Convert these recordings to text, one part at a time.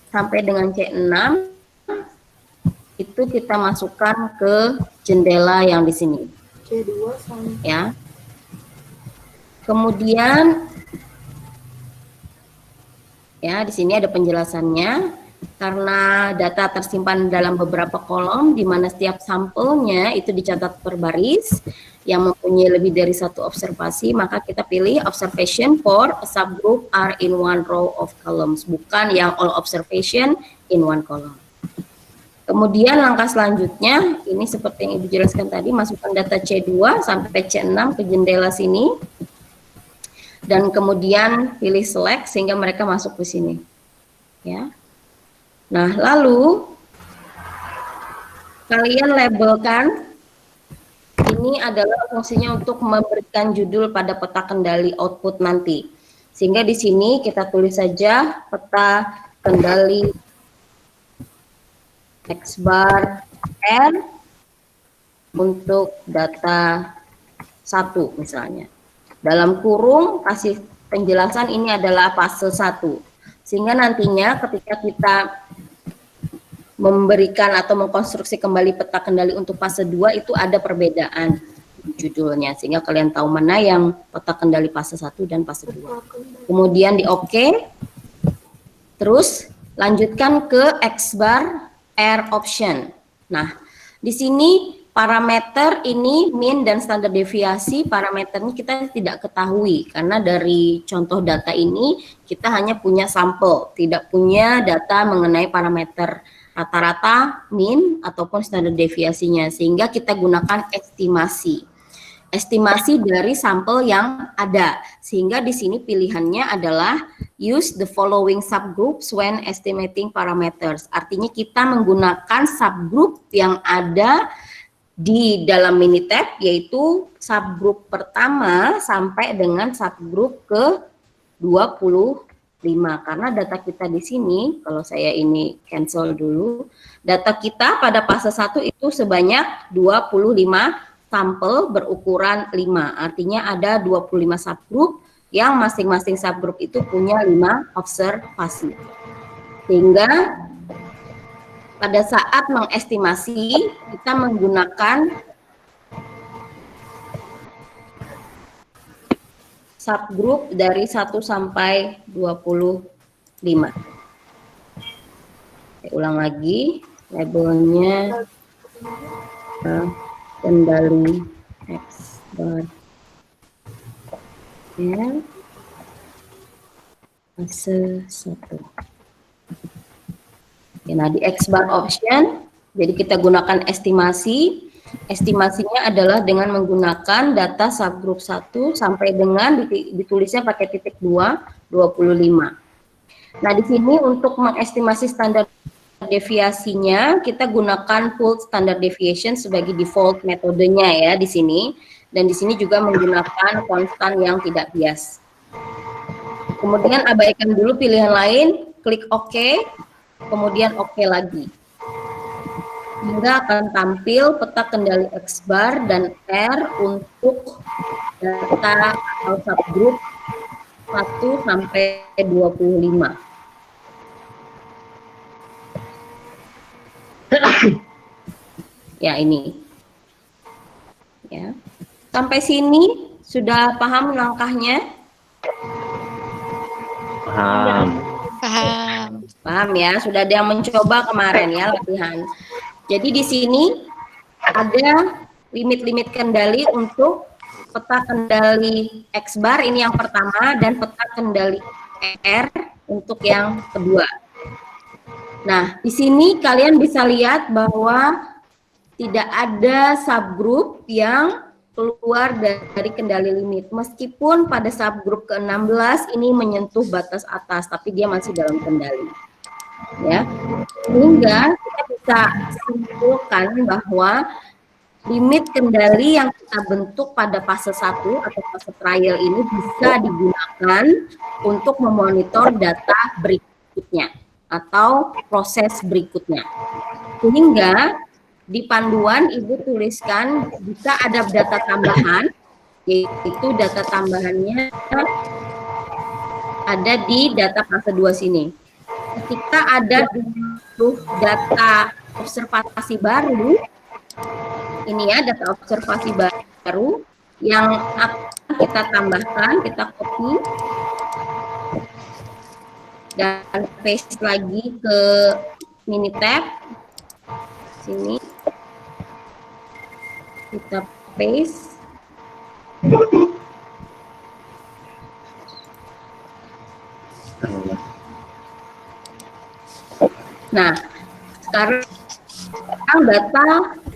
sampai dengan C6 itu kita masukkan ke jendela yang di sini. C2 sampai Ya. Kemudian ya di sini ada penjelasannya. Karena data tersimpan dalam beberapa kolom di mana setiap sampelnya itu dicatat per baris yang mempunyai lebih dari satu observasi, maka kita pilih observation for a subgroup are in one row of columns, bukan yang all observation in one column. Kemudian langkah selanjutnya, ini seperti yang Ibu jelaskan tadi, masukkan data C2 sampai C6 ke jendela sini, dan kemudian pilih select sehingga mereka masuk ke sini. Ya. Nah, lalu kalian labelkan, ini adalah fungsinya untuk memberikan judul pada peta kendali output nanti. Sehingga di sini kita tulis saja peta kendali X bar R untuk data 1 misalnya. Dalam kurung kasih penjelasan ini adalah fase 1. Sehingga nantinya ketika kita memberikan atau mengkonstruksi kembali peta kendali untuk fase 2 itu ada perbedaan judulnya. Sehingga kalian tahu mana yang peta kendali fase 1 dan fase 2. Kemudian di OK. Terus lanjutkan ke X bar R option. Nah, di sini parameter ini mean dan standar deviasi, parameternya kita tidak ketahui karena dari contoh data ini kita hanya punya sampel, tidak punya data mengenai parameter rata-rata, mean ataupun standar deviasinya, sehingga kita gunakan estimasi dari sampel yang ada. Sehingga di sini pilihannya adalah use the following subgroups when estimating parameters. Artinya kita menggunakan subgroup yang ada di dalam Minitab, yaitu subgroup pertama sampai dengan subgroup ke 25. Karena data kita di sini, kalau saya ini cancel dulu, data kita pada fase 1 itu sebanyak 25 sampel berukuran 5. Artinya ada 25 subgroup yang masing-masing subgroup itu punya 5 observasi. Sehingga pada saat mengestimasi, kita menggunakan subgroup dari 1 sampai 25. Saya ulang lagi, labelnya kendali X bar R fase 1. Nah, di X bar option, jadi kita gunakan estimasi. Estimasinya adalah dengan menggunakan data subgroup 1 sampai dengan ditulisnya pakai titik 2, 25. Nah, di sini untuk mengestimasi standar deviasinya, kita gunakan full standard deviation sebagai default metodenya ya di sini. Dan di sini juga menggunakan konstan yang tidak bias. Kemudian abaikan dulu pilihan lain, klik OK. Kemudian OK lagi, hingga akan tampil peta kendali X bar dan R untuk data atau subgroup 1 sampai 25. Ya, ini ya, sampai sini sudah paham langkahnya? Paham ya, sudah ada yang mencoba kemarin ya latihan. Jadi di sini ada limit-limit kendali untuk peta kendali X bar, ini yang pertama, dan peta kendali R untuk yang kedua. Nah, di sini kalian bisa lihat bahwa tidak ada subgroup yang keluar dari kendali limit. Meskipun pada subgroup ke-16 ini menyentuh batas atas, tapi dia masih dalam kendali. Ya, sehingga kita bisa simpulkan bahwa limit kendali yang kita bentuk pada fase 1 atau fase trial ini bisa digunakan untuk memonitor data berikutnya atau proses berikutnya. Sehingga di panduan Ibu tuliskan jika ada data tambahan, yaitu data tambahannya ada di data fase 2 sini. ketika ada 20 data observasi baru, ini ya data observasi baru yang akan kita tambahkan, kita copy dan paste lagi ke Minitab. Sini kita paste. Nah, sekarang data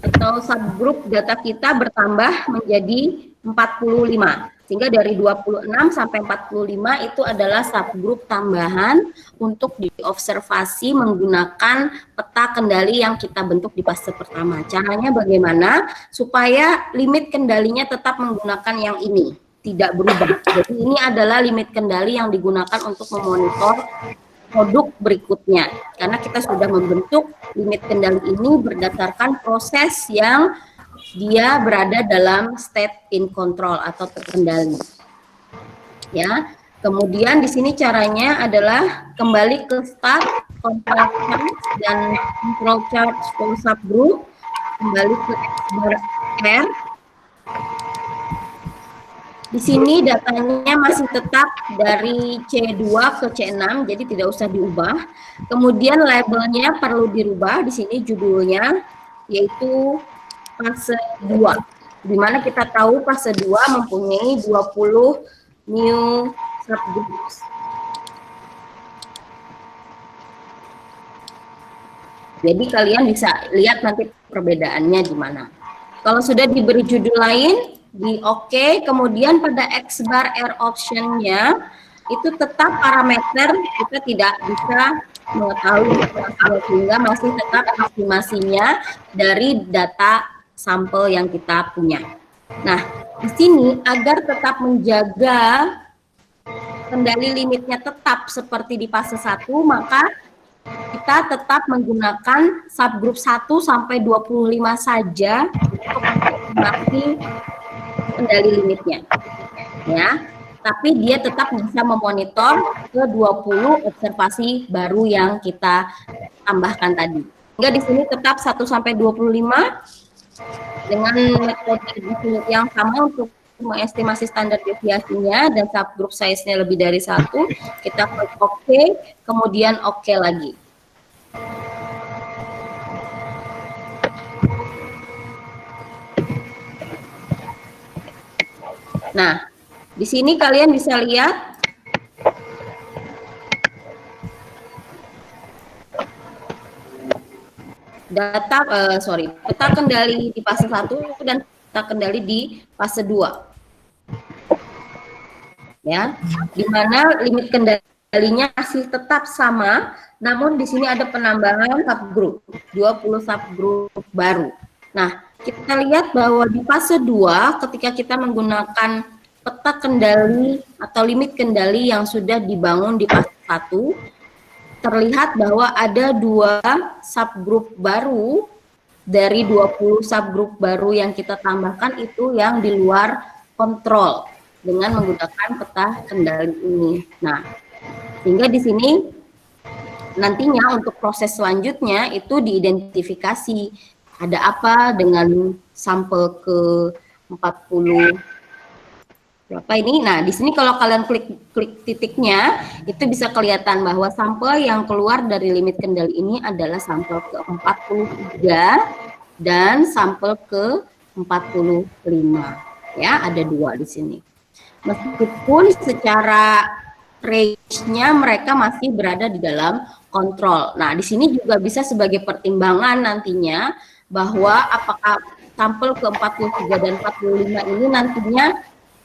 atau subgroup data kita bertambah menjadi 45. Sehingga dari 26 sampai 45 itu adalah subgroup tambahan untuk diobservasi menggunakan peta kendali yang kita bentuk di fase pertama. Caranya bagaimana? Supaya limit kendalinya tetap menggunakan yang ini, tidak berubah. Jadi ini adalah limit kendali yang digunakan untuk memonitor produk berikutnya. Karena kita sudah membentuk limit kendali ini berdasarkan proses yang dia berada dalam state in control atau terkendali. Ya, kemudian di sini caranya adalah kembali ke start, control chart dan control chart for subgroup, kembali ke X-bar R. Di sini datanya masih tetap dari C2 ke C6, jadi tidak usah diubah. Kemudian labelnya perlu dirubah, di sini judulnya yaitu fase 2, di mana kita tahu fase 2 mempunyai 20 new subgroups. Jadi kalian bisa lihat nanti perbedaannya di mana. Kalau sudah diberi judul lain, di OK, kemudian pada X-bar R option-nya, itu tetap parameter kita tidak bisa mengetahui, sehingga masih tetap estimasinya dari data sampel yang kita punya. Nah, di sini agar tetap menjaga kendali limitnya tetap seperti di fase 1, maka kita tetap menggunakan subgroup 1 sampai 25 saja untuk mengestimasi kendali limitnya. Ya, tapi dia tetap bisa memonitor ke 20 observasi baru yang kita tambahkan tadi. Hingga di sini tetap 1 sampai 25 dengan metode yang sama untuk mengestimasi standar deviasinya dan subgroup size-nya lebih dari 1, kita klik OK, kemudian OK lagi. Nah, di sini kalian bisa lihat peta kendali di fase 1 dan peta kendali di fase 2. Ya, di mana limit kendalinya masih tetap sama, namun di sini ada penambahan subgroup, 20 subgroup baru. Nah, kita lihat bahwa di fase 2 ketika kita menggunakan peta kendali atau limit kendali yang sudah dibangun di fase 1, terlihat bahwa ada 2 subgroup baru dari 20 subgroup baru yang kita tambahkan itu yang di luar kontrol dengan menggunakan peta kendali ini. Nah, sehingga di sini nantinya untuk proses selanjutnya itu diidentifikasi ada apa dengan sampel ke 40 berapa ini. Nah, di sini kalau kalian klik titiknya, itu bisa kelihatan bahwa sampel yang keluar dari limit kendali ini adalah sampel ke 43 dan sampel ke 45. Ya, ada 2 di sini. Meskipun secara range-nya mereka masih berada di dalam kontrol. Nah, di sini juga bisa sebagai pertimbangan nantinya bahwa apakah sampel ke 43 dan 45 ini nantinya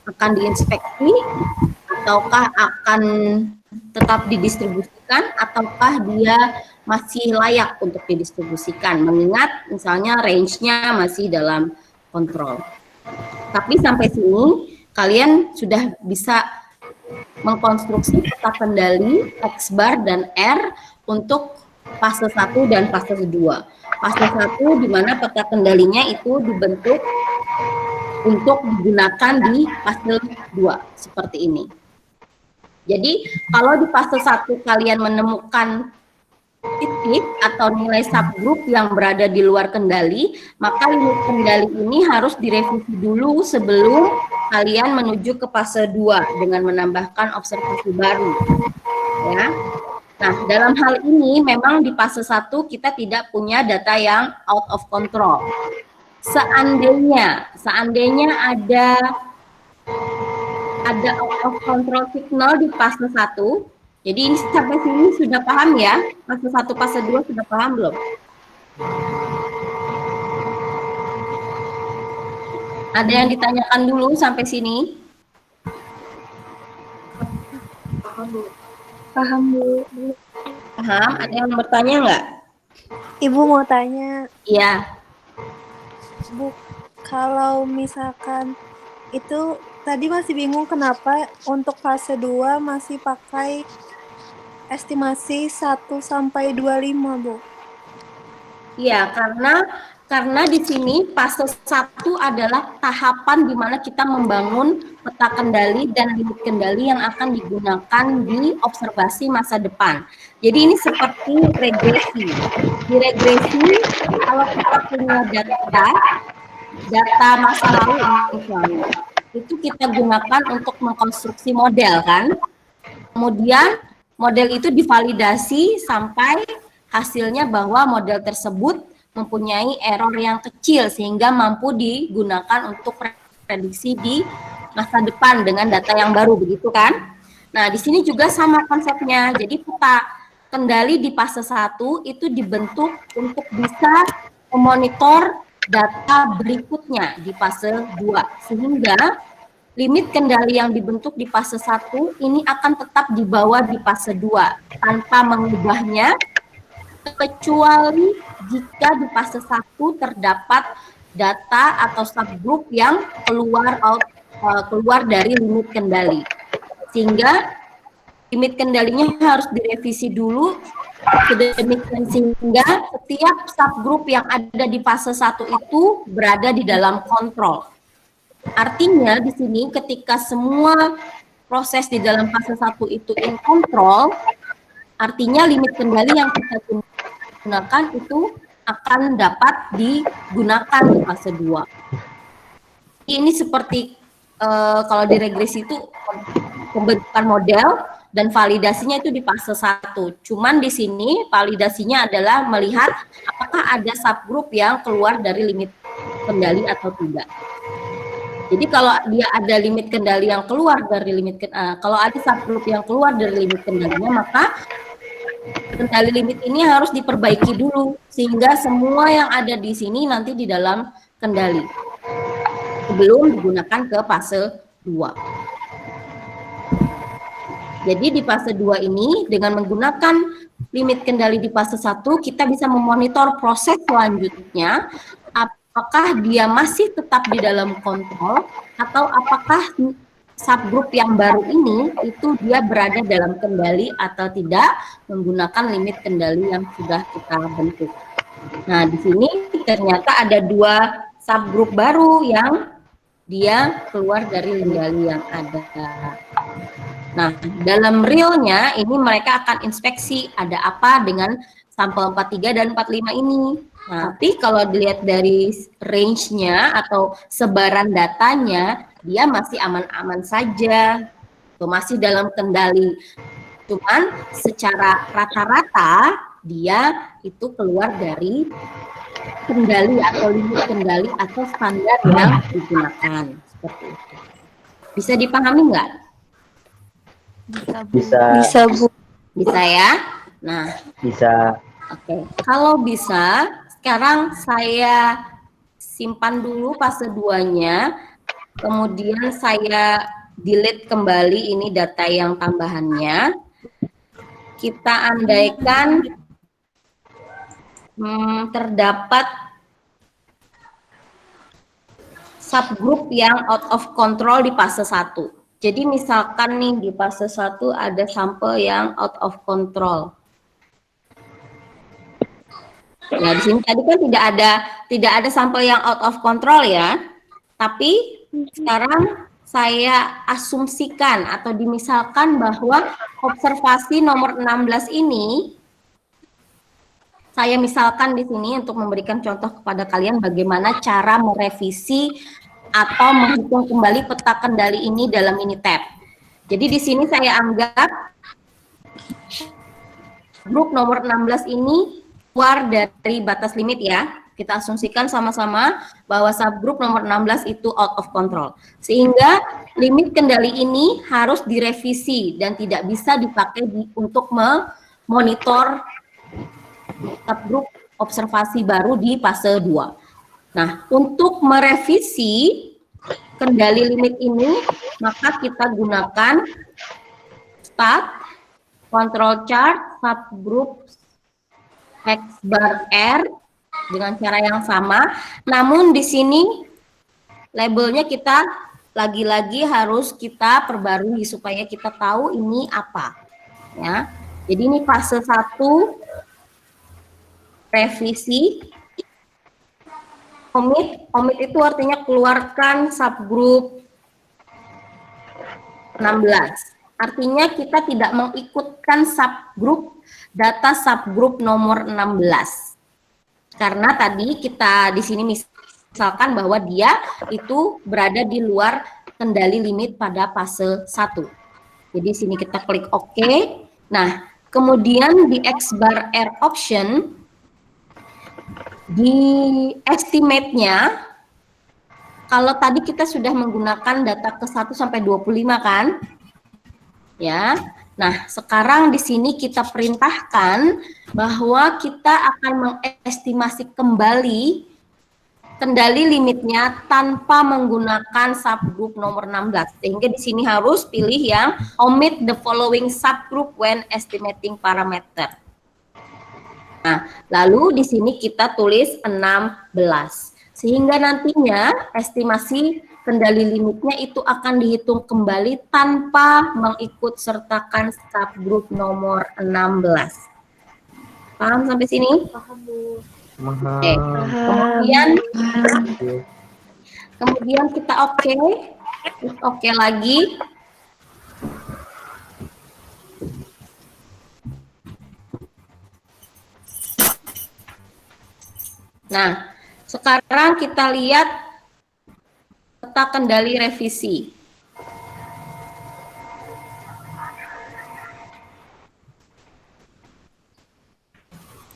akan diinspeksi ataukah akan tetap didistribusikan ataukah dia masih layak untuk didistribusikan, mengingat misalnya range-nya masih dalam kontrol. Tapi sampai sini kalian sudah bisa mengkonstruksi peta kendali X-bar dan R untuk fase 1 dan fase 2. Fase 1 di mana peta kendalinya itu dibentuk untuk digunakan di fase 2 seperti ini. Jadi kalau di fase 1 kalian menemukan positif atau nilai subgroup yang berada di luar kendali, maka limit kendali ini harus direvisi dulu sebelum kalian menuju ke fase 2 dengan menambahkan observasi baru. Ya. Nah, dalam hal ini memang di fase 1 kita tidak punya data yang out of control. Seandainya ada out of control signal di fase 1, jadi ini sampai sini sudah paham ya? Fase 1, fase 2 sudah paham belum? Ada yang ditanyakan dulu sampai sini? Paham, Bu. Paham? Ada yang bertanya nggak? Ibu mau tanya. Iya. Bu, kalau misalkan itu tadi masih bingung kenapa untuk fase 2 masih pakai estimasi 1 sampai 25, Bu. Iya, karena di sini fase 1 adalah tahapan di mana kita membangun peta kendali dan limit kendali yang akan digunakan di observasi masa depan. Jadi ini seperti regresi. Di regresi, kalau kita punya data masa lalu misalnya, itu kita gunakan untuk mengkonstruksi model kan. Kemudian model itu divalidasi sampai hasilnya bahwa model tersebut mempunyai error yang kecil sehingga mampu digunakan untuk prediksi di masa depan dengan data yang baru, begitu kan? Nah, di sini juga sama konsepnya. Jadi peta kendali di fase 1 itu dibentuk untuk bisa memonitor data berikutnya di fase 2 sehingga limit kendali yang dibentuk di fase 1 ini akan tetap dibawa di fase 2 tanpa mengubahnya, kecuali jika di fase 1 terdapat data atau subgroup yang keluar dari limit kendali. Sehingga limit kendalinya harus direvisi dulu sedemikian sehingga setiap subgroup yang ada di fase 1 itu berada di dalam kontrol. Artinya di sini ketika semua proses di dalam fase 1 itu in control, artinya limit kendali yang kita gunakan itu akan dapat digunakan di fase 2. Ini seperti kalau di regresi itu pembentukan model dan validasinya itu di fase 1. Cuman di sini validasinya adalah melihat apakah ada subgroup yang keluar dari limit kendali atau tidak. Jadi kalau dia ada limit kendali yang keluar dari kalau ada subgroup yang keluar dari limit kendalinya, maka kendali limit ini harus diperbaiki dulu sehingga semua yang ada di sini nanti di dalam kendali sebelum digunakan ke fase 2. Jadi di fase 2 ini dengan menggunakan limit kendali di fase 1 kita bisa memonitor proses selanjutnya apakah dia masih tetap di dalam kontrol atau apakah subgroup yang baru ini itu dia berada dalam kendali atau tidak menggunakan limit kendali yang sudah kita bentuk. Nah, di sini ternyata ada 2 subgroup baru yang dia keluar dari kendali yang ada. Nah, dalam realnya ini mereka akan inspeksi ada apa dengan sampel 43 dan 45 ini. Nah, tapi kalau dilihat dari range-nya atau sebaran datanya, dia masih aman-aman saja, masih dalam kendali. Cuman secara rata-rata dia itu keluar dari kendali atau limit kendali atau standar yang digunakan. Seperti itu. Bisa dipahami nggak? Bisa, Bu. Bisa ya? Nah. Bisa. Oke. Kalau bisa, sekarang saya simpan dulu fase 2-nya. Kemudian saya delete kembali ini data yang tambahannya. Kita andaikan terdapat subgroup yang out of control di fase 1. Jadi misalkan nih di fase 1 ada sampel yang out of control. Ya di sini tadi kan tidak ada sampel yang out of control ya. Tapi sekarang saya asumsikan atau dimisalkan bahwa observasi nomor 16 ini saya misalkan di sini untuk memberikan contoh kepada kalian bagaimana cara merevisi atau menghitung kembali peta kendali ini dalam ini tab. Jadi di sini saya anggap grup nomor 16 ini keluar dari batas limit ya. Kita asumsikan sama-sama bahwa subgroup nomor 16 itu out of control. Sehingga limit kendali ini harus direvisi dan tidak bisa dipakai untuk memonitor subgroup observasi baru di fase 2. Nah, untuk merevisi kendali limit ini, maka kita gunakan stat, control chart, subgroup X bar R dengan cara yang sama. Namun di sini labelnya kita lagi-lagi harus kita perbarui supaya kita tahu ini apa. Ya. Jadi ini fase 1 revisi. Omit itu artinya keluarkan subgroup 16. Artinya kita tidak mengikutkan subgroup data subgroup nomor 16. Karena tadi kita di sini misalkan bahwa dia itu berada di luar kendali limit pada fase 1. Jadi sini kita klik OK. Nah, kemudian di X bar R option di estimate-nya, kalau tadi kita sudah menggunakan data ke 1 sampai 25 kan? Ya. Nah, sekarang di sini kita perintahkan bahwa kita akan mengestimasi kembali kendali limitnya tanpa menggunakan subgroup nomor 16. Sehingga di sini harus pilih yang omit the following subgroup when estimating parameter. Nah, lalu di sini kita tulis 16. Sehingga nantinya estimasi kendali limitnya itu akan dihitung kembali tanpa mengikut sertakan subgroup nomor 16. Paham sampai sini? Paham, Bu. Oke. Kemudian kita oke lagi. Nah, sekarang kita lihat peta kendali revisi.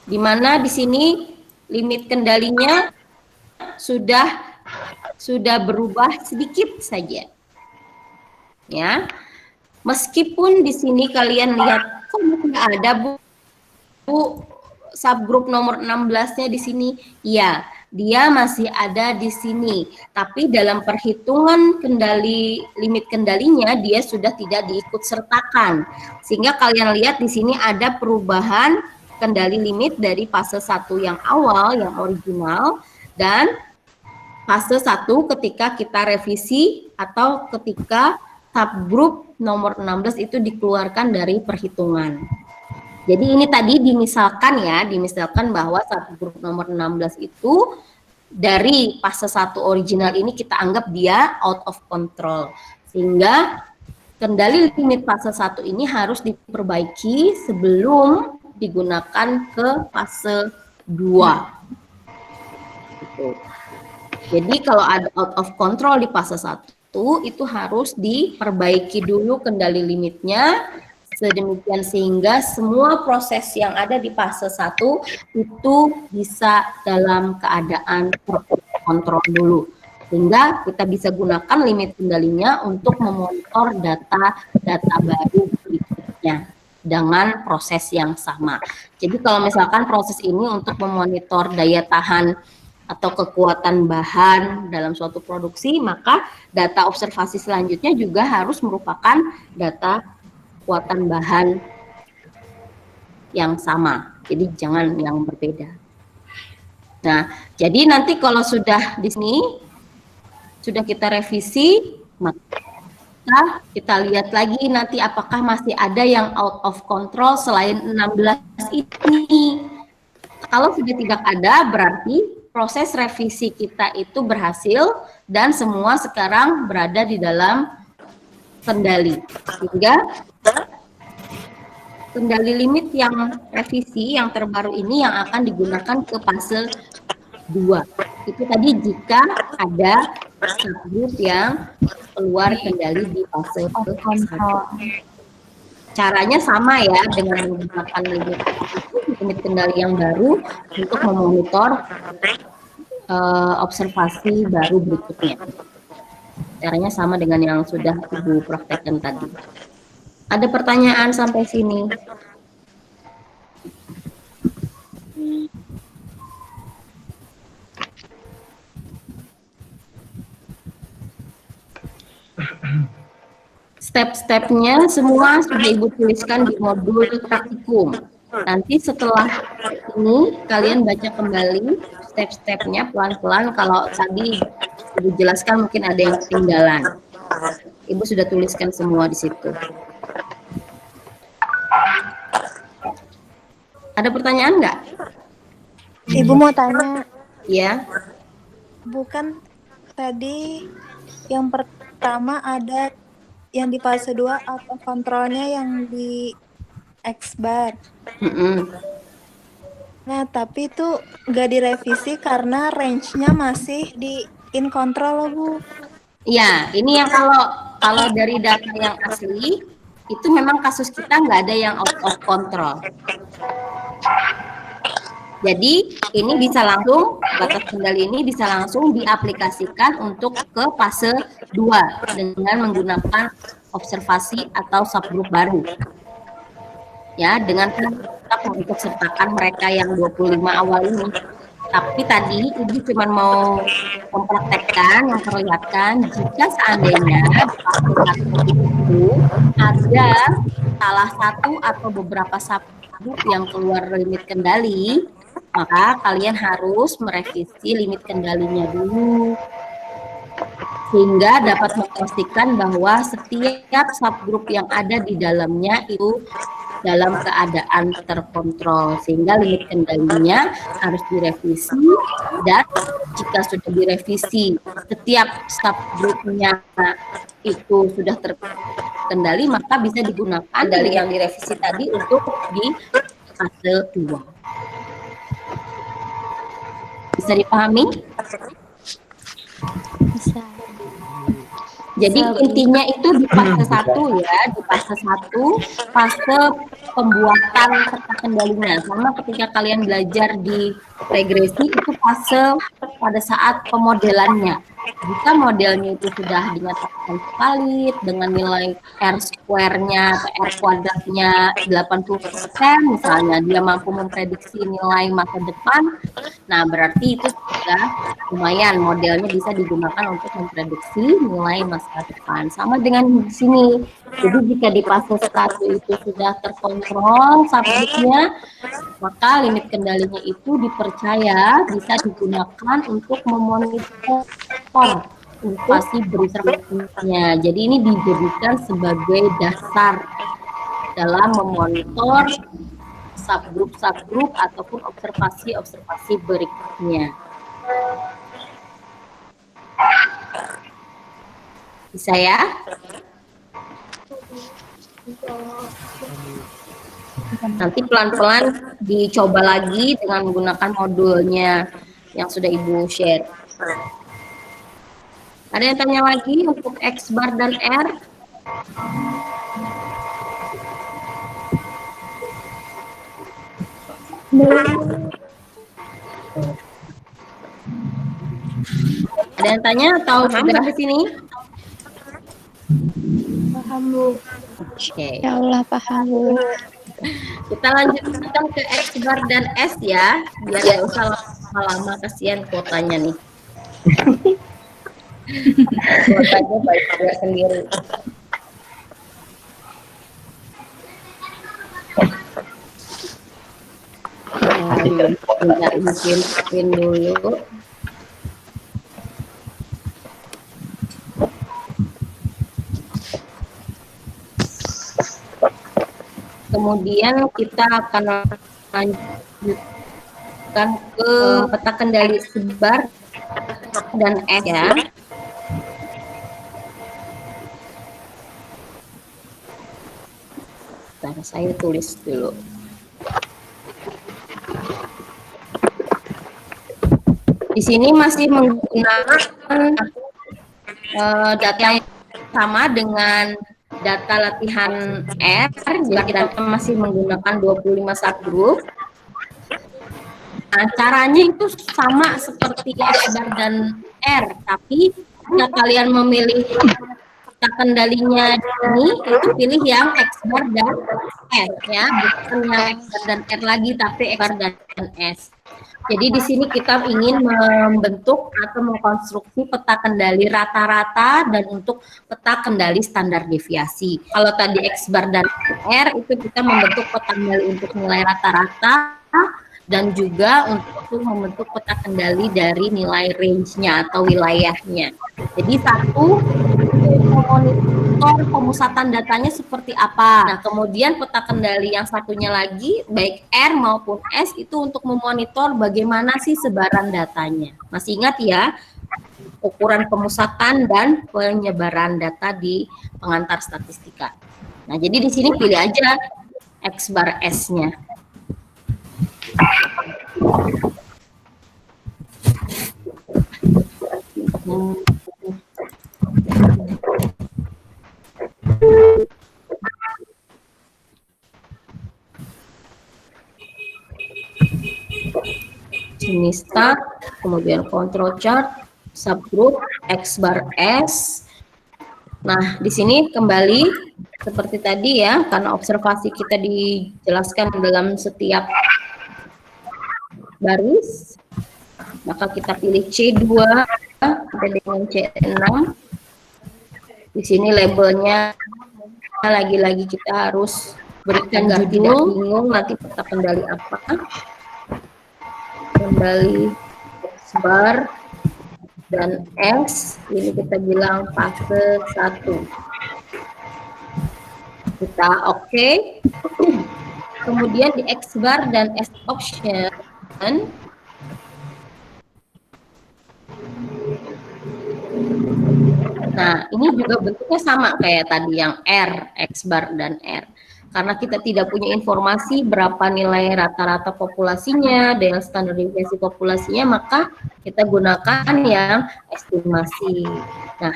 Di mana di sini limit kendalinya sudah berubah sedikit saja. Ya. Meskipun di sini kalian lihat kok nggak ada Bu subgroup nomor 16-nya di sini. Ya, dia masih ada di sini. Tapi dalam perhitungan limit kendalinya dia sudah tidak diikut sertakan. Sehingga kalian lihat di sini ada perubahan kendali limit dari fase 1 yang awal, yang original, dan fase 1 ketika kita revisi atau ketika subgroup nomor 16 itu dikeluarkan dari perhitungan. Jadi ini tadi dimisalkan bahwa subgroup nomor 16 itu dari fase 1 original ini kita anggap dia out of control. Sehingga kendali limit fase 1 ini harus diperbaiki sebelum digunakan ke fase 2. Gitu. Jadi kalau ada out of control di fase 1 itu harus diperbaiki dulu kendali limitnya sedemikian sehingga semua proses yang ada di fase 1 itu bisa dalam keadaan terkontrol dulu. Sehingga kita bisa gunakan limit kendalinya untuk memonitor data baru berikutnya dengan proses yang sama. Jadi kalau misalkan proses ini untuk memonitor daya tahan atau kekuatan bahan dalam suatu produksi, maka data observasi selanjutnya juga harus merupakan data kekuatan bahan yang sama. Jadi jangan yang berbeda. Nah, jadi nanti kalau sudah di sini sudah kita revisi, maka kita lihat lagi nanti apakah masih ada yang out of control selain 16 ini. Kalau sudah tidak ada, berarti proses revisi kita itu berhasil dan semua sekarang berada di dalam kendali. Sehingga kendali limit yang revisi yang terbaru ini yang akan digunakan ke fase 2. Itu tadi jika ada subgroup yang keluar kendali di fase 1. Caranya sama ya dengan menggunakan limit kendali yang baru untuk memonitor observasi baru berikutnya. Caranya sama dengan yang sudah Ibu praktekkan tadi. Ada pertanyaan sampai sini? Step-stepnya semua sudah Ibu tuliskan di modul praktikum. Nanti setelah ini kalian baca kembali step-stepnya pelan-pelan. Kalau tadi Ibu jelaskan mungkin ada yang ketinggalan. Ibu sudah tuliskan semua di situ. Ada pertanyaan nggak? Ibu mau tanya. Ya. Bukan tadi yang pertama ada yang di fase 2 atau kontrolnya yang di X-bar. Nah, tapi itu nggak direvisi karena range-nya masih di in control, Bu. Ya, ini yang kalau dari data yang asli, itu memang kasus kita nggak ada yang out of control. Jadi ini bisa langsung, batas kendali ini bisa langsung diaplikasikan untuk ke fase 2 dengan menggunakan observasi atau subgroup baru. Ya, dengan tetap mengikutsertakan mereka yang 25 awal ini. Tapi tadi Ibu cuma mau mempraktekkan, memperlihatkan jika seandainya di fase 1 itu ada salah satu atau beberapa subgroup yang keluar limit kendali, maka kalian harus merevisi limit kendalinya dulu sehingga dapat memastikan bahwa setiap subgroup yang ada di dalamnya itu dalam keadaan terkontrol, sehingga limit kendalinya harus direvisi, dan jika sudah direvisi setiap subgroupnya itu sudah terkendali, maka bisa digunakan dari yang direvisi tadi untuk di fase 2. Bisa dipahami? Bisa. Jadi intinya itu di fase 1 ya, di fase 1 fase pembuatan peta kendalinya. Sama ketika kalian belajar di regresi itu fase pada saat pemodelannya. Jika modelnya itu sudah dinyatakan valid dengan nilai R square-nya atau R kuadratnya 80% misalnya, dia mampu memprediksi nilai masa depan, nah berarti itu sudah lumayan, modelnya bisa digunakan untuk memprediksi nilai masa depan. Sama dengan di sini. Jadi jika di fase 1 itu sudah terkontrol subgroupnya, maka limit kendalinya itu dipercaya bisa digunakan untuk memonitor inflasi berikutnya. Jadi ini dijadikan sebagai dasar dalam memonitor subgroup ataupun observasi berikutnya. Bisa ya? Nanti pelan-pelan dicoba lagi dengan menggunakan modulnya yang sudah Ibu share. Ada yang tanya lagi untuk X bar dan R? Ada yang tanya atau sudah sampai sini? Paham, Bu. Oke. Ya Allah, paham, Bu. Kita lanjutkan ke X bar dan S ya, biar nggak usah lama-lama, kasihan kuotanya nih. Kuotanya bayar sendiri. Bentar, bikin dulu. Kemudian kita akan lanjutkan ke peta kendali sebar dan S ya. Bentar. Nah, saya tulis dulu. Di sini masih menggunakan data yang sama dengan data latihan R, jadi kita masih menggunakan 25 subgroup. Nah, caranya itu sama seperti X-bar dan R, tapi jika kalian memilih peta kendalinya ini, itu pilih yang X-bar dan S, ya, bukan yang X-bar dan R lagi, tapi X-bar dan S. Jadi di sini kita ingin membentuk atau mengkonstruksi peta kendali rata-rata dan untuk peta kendali standar deviasi. Kalau tadi X-bar dan R itu kita membentuk peta kendali untuk nilai rata-rata dan juga untuk membentuk peta kendali dari nilai range-nya atau wilayahnya. Jadi satu, memonitor pemusatan datanya seperti apa. Nah, kemudian peta kendali yang satunya lagi, baik R maupun S, itu untuk memonitor bagaimana sih sebaran datanya. Masih ingat ya, ukuran pemusatan dan penyebaran data di pengantar statistika. Nah, jadi di sini pilih aja X bar S-nya. Sini start, kemudian control chart, subgroup, X bar S. Nah, di sini kembali seperti tadi ya, karena observasi kita dijelaskan dalam setiap baris, maka kita pilih C2 dengan C6. Di sini labelnya lagi-lagi kita harus berikan judul, tidak bingung nanti peta kendali apa. Kendali X bar dan S, ini kita bilang fase 1. Kita oke. Kemudian di X bar dan S option, nah ini juga bentuknya sama kayak tadi yang R, X bar dan R. Karena kita tidak punya informasi berapa nilai rata-rata populasinya, dengan standar deviasi populasinya, maka kita gunakan yang estimasi. Nah,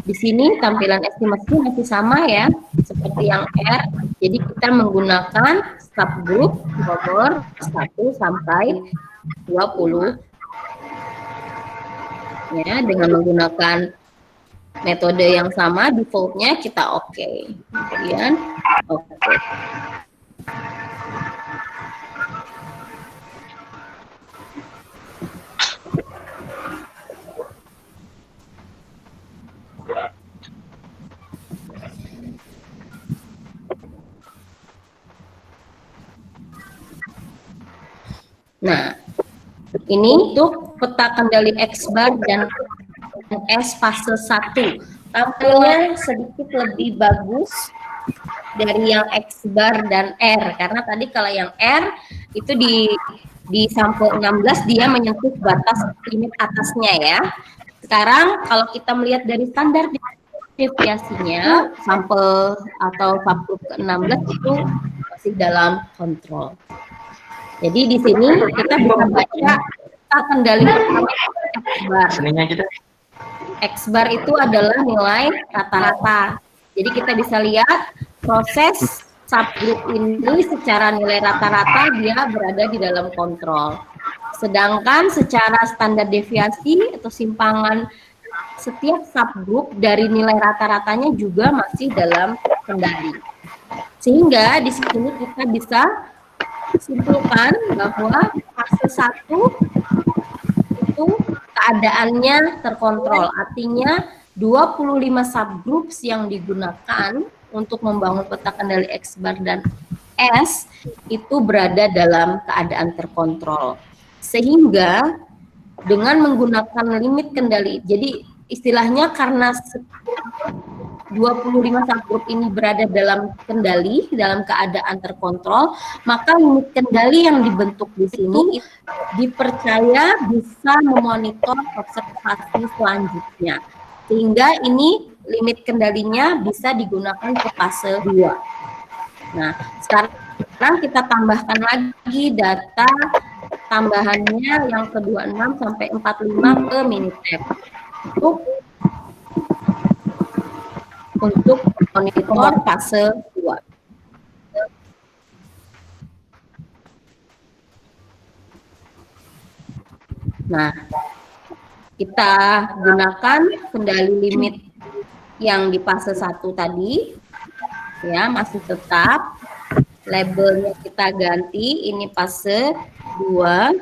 di sini tampilan estimasi masih sama ya, seperti yang R. Jadi kita menggunakan subgroup nomor 1 sampai 20. Ya, dengan menggunakan metode yang sama, defaultnya kita oke. Kemudian oke. Nah, ini untuk peta kendali X bar dan S fase 1. Tampilnya sedikit lebih bagus dari yang X bar dan R, karena tadi kalau yang R itu di sampel 16 dia menyentuh batas limit atasnya ya. Sekarang kalau kita melihat dari standar deviasinya, sampel atau subgroup ke-16 itu masih dalam kontrol. Jadi di sini kita bisa baca peta kendali X bar. X bar itu adalah nilai rata-rata. Jadi kita bisa lihat proses subgroup ini secara nilai rata-rata dia berada di dalam kontrol. Sedangkan secara standar deviasi atau simpangan setiap subgroup dari nilai rata-ratanya juga masih dalam kendali. Sehingga di sini kita bisa simpulkan bahwa fase 1 itu keadaannya terkontrol, artinya 25 subgroups yang digunakan untuk membangun peta kendali X bar dan S itu berada dalam keadaan terkontrol. Sehingga dengan menggunakan limit kendali, jadi istilahnya karena 25 subgroup ini berada dalam kendali, dalam keadaan terkontrol, maka limit kendali yang dibentuk di sini dipercaya bisa memonitor observasi selanjutnya. Sehingga ini limit kendalinya bisa digunakan ke fase 2. Nah, sekarang kita tambahkan lagi data tambahannya yang ke-26 sampai 45 ke Minitab untuk monitor fase 2. Nah, kita gunakan kendali limit yang di fase 1 tadi, ya, masih tetap. Labelnya kita ganti, ini fase 2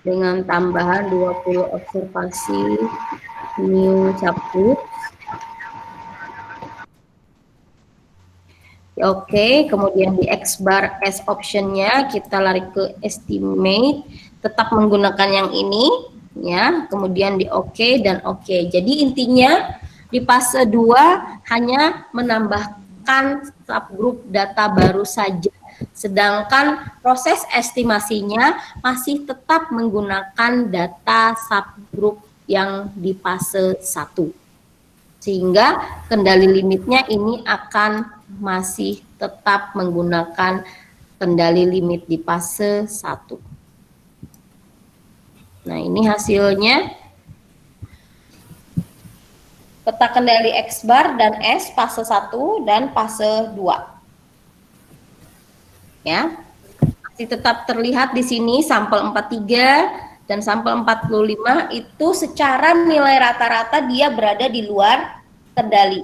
dengan tambahan 20 observasi new subgroup. Oke, kemudian di X bar S optionnya kita lari ke estimate, tetap menggunakan yang ini, ya. Kemudian di OK dan OK. Jadi intinya di fase 2 hanya menambahkan subgroup data baru saja, sedangkan proses estimasinya masih tetap menggunakan data subgroup yang di fase 1. Sehingga kendali limitnya ini akan masih tetap menggunakan kendali limit di fase 1. Nah, ini hasilnya. Peta kendali X bar dan S fase 1 dan fase 2. Ya. Masih tetap terlihat di sini sampel 43 dan sampel 45 itu secara nilai rata-rata dia berada di luar kendali.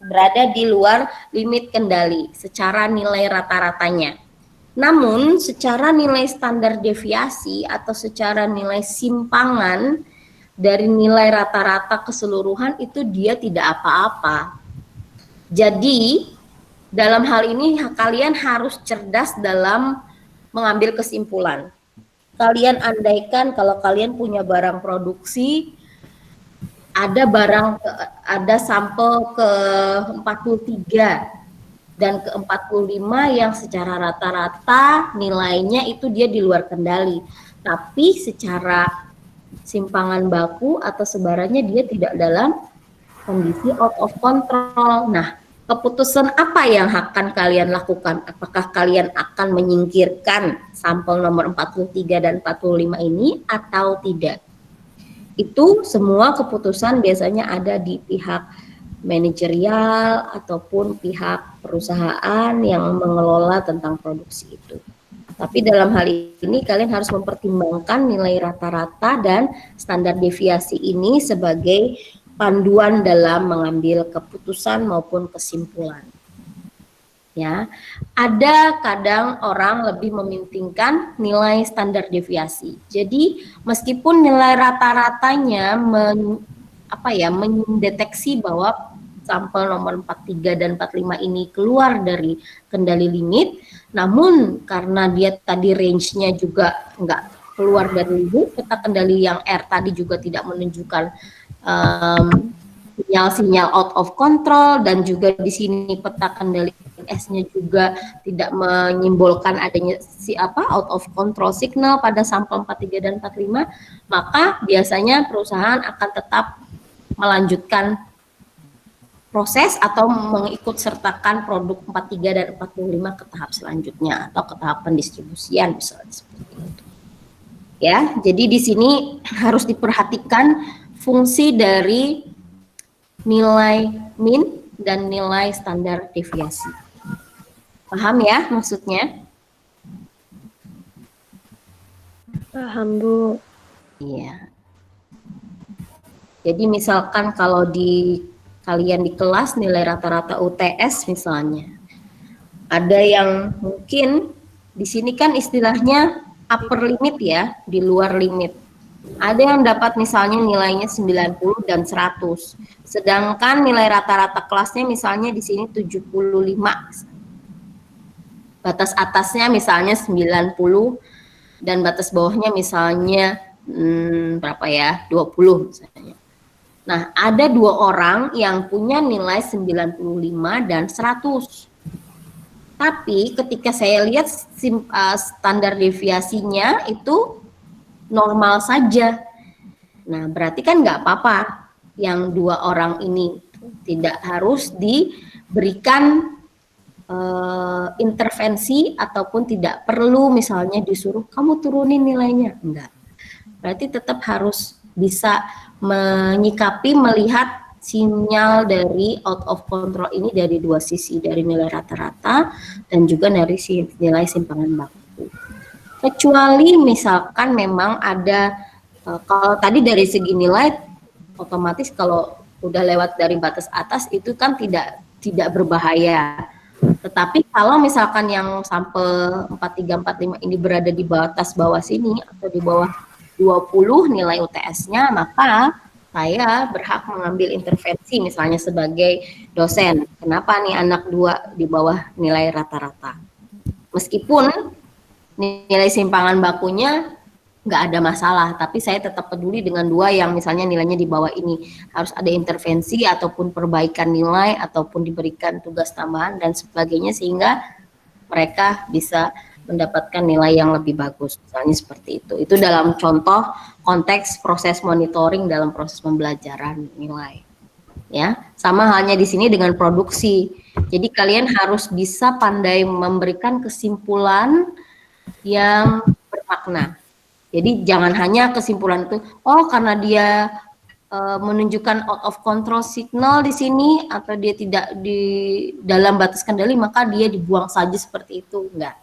Berada di luar limit kendali secara nilai rata-ratanya. Namun secara nilai standar deviasi atau secara nilai simpangan dari nilai rata-rata keseluruhan itu dia tidak apa-apa. Jadi dalam hal ini kalian harus cerdas dalam mengambil kesimpulan. Kalian andaikan kalau kalian punya barang produksi, ada sampel ke 43 dan ke 45 yang secara rata-rata nilainya itu dia di luar kendali. Tapi secara simpangan baku atau sebarannya dia tidak dalam kondisi out of control. Nah, keputusan apa yang akan kalian lakukan? Apakah kalian akan menyingkirkan sampel nomor 43 dan 45 ini atau tidak? Itu semua keputusan biasanya ada di pihak manajerial ataupun pihak perusahaan yang mengelola tentang produksi itu. Tapi dalam hal ini kalian harus mempertimbangkan nilai rata-rata dan standar deviasi ini sebagai panduan dalam mengambil keputusan maupun kesimpulan. Ya, ada kadang orang lebih mementingkan nilai standar deviasi. Jadi meskipun nilai rata-ratanya mendeteksi bahwa sampel nomor 43 dan 45 ini keluar dari kendali limit, namun karena dia tadi range-nya juga nggak keluar dari limit, peta kendali yang R tadi juga tidak menunjukkan sinyal-sinyal out of control, dan juga di sini peta kendali S-nya juga tidak menyimbolkan adanya out of control signal pada sampel 43 dan 45, maka biasanya perusahaan akan tetap melanjutkan proses atau mengikut sertakan produk 43 dan 45 ke tahap selanjutnya atau ke tahap pendistribusian misalnya seperti itu. Ya, jadi di sini harus diperhatikan fungsi dari nilai min dan nilai standar deviasi. Paham ya maksudnya? Paham, Bu. Iya. Jadi misalkan kalau kalian di kelas nilai rata-rata UTS misalnya, ada yang mungkin di sini kan istilahnya upper limit ya, di luar limit. Ada yang dapat misalnya nilainya 90 dan 100. Sedangkan nilai rata-rata kelasnya misalnya di sini 75. Batas atasnya misalnya 90 dan batas bawahnya misalnya berapa ya? 20 misalnya. Nah, ada dua orang yang punya nilai 95 dan 100. Tapi ketika saya lihat standar deviasinya itu normal saja. Nah, berarti kan nggak apa-apa. Yang dua orang ini tidak harus diberikan intervensi ataupun tidak perlu misalnya disuruh kamu turunin nilainya, enggak. Berarti tetap harus bisa menyikapi, melihat sinyal dari out of control ini dari dua sisi, dari nilai rata-rata dan juga dari nilai simpangan baku. Kecuali misalkan memang ada kalau tadi dari segi nilai otomatis kalau udah lewat dari batas atas itu kan tidak berbahaya. Tetapi kalau misalkan yang sampel 4345 ini berada di batas bawah sini atau di bawah 20 nilai UTS-nya, maka saya berhak mengambil intervensi misalnya sebagai dosen. Kenapa nih anak 2 di bawah nilai rata-rata? Meskipun nilai simpangan bakunya nggak ada masalah, tapi saya tetap peduli dengan 2 yang misalnya nilainya di bawah ini. Harus ada intervensi ataupun perbaikan nilai ataupun diberikan tugas tambahan dan sebagainya sehingga mereka bisa mendapatkan nilai yang lebih bagus, misalnya seperti itu. Itu dalam contoh konteks proses monitoring dalam proses pembelajaran nilai. Ya, sama halnya di sini dengan produksi. Jadi kalian harus bisa pandai memberikan kesimpulan yang bermakna. Jadi jangan hanya kesimpulan itu, oh karena dia menunjukkan out of control signal di sini atau dia tidak di dalam batas kendali maka dia dibuang saja seperti itu, enggak.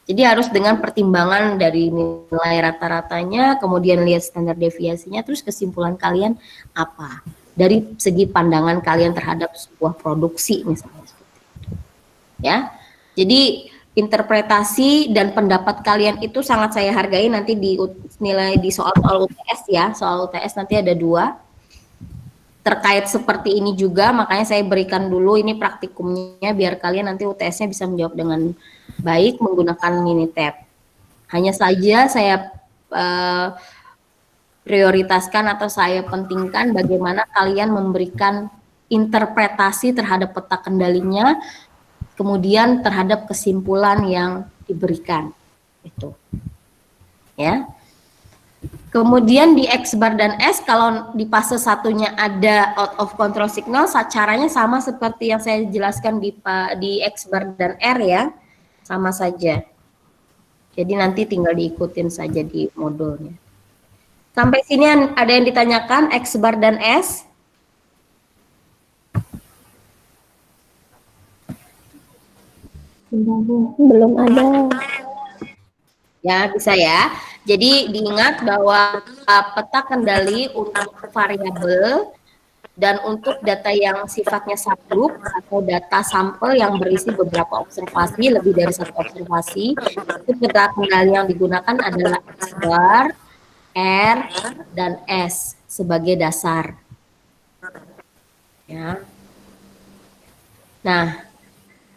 Jadi harus dengan pertimbangan dari nilai rata-ratanya, kemudian lihat standar deviasinya, terus kesimpulan kalian apa dari segi pandangan kalian terhadap sebuah produksi misalnya seperti itu. Ya, jadi interpretasi dan pendapat kalian itu sangat saya hargai. Nanti di nilai di soal-soal UTS ya, soal UTS nanti ada 2 terkait seperti ini juga, makanya saya berikan dulu ini praktikumnya biar kalian nanti UTS-nya bisa menjawab dengan baik menggunakan Minitab. Hanya saja saya prioritaskan atau saya pentingkan bagaimana kalian memberikan interpretasi terhadap peta kendalinya, kemudian terhadap kesimpulan yang diberikan. Itu. Ya. Kemudian di X bar dan S, kalau di fase satunya ada out of control signal, caranya sama seperti yang saya jelaskan di X bar dan R ya, sama saja. Jadi nanti tinggal diikutin saja di modulnya. Sampai sini ada yang ditanyakan X bar dan S? Belum ada. Ya, bisa ya. Jadi diingat bahwa peta kendali untuk variabel dan untuk data yang sifatnya subgroup atau data sampel yang berisi beberapa observasi, lebih dari satu observasi, itu peta kendali yang digunakan adalah X bar, R, dan S sebagai dasar. Ya. Nah,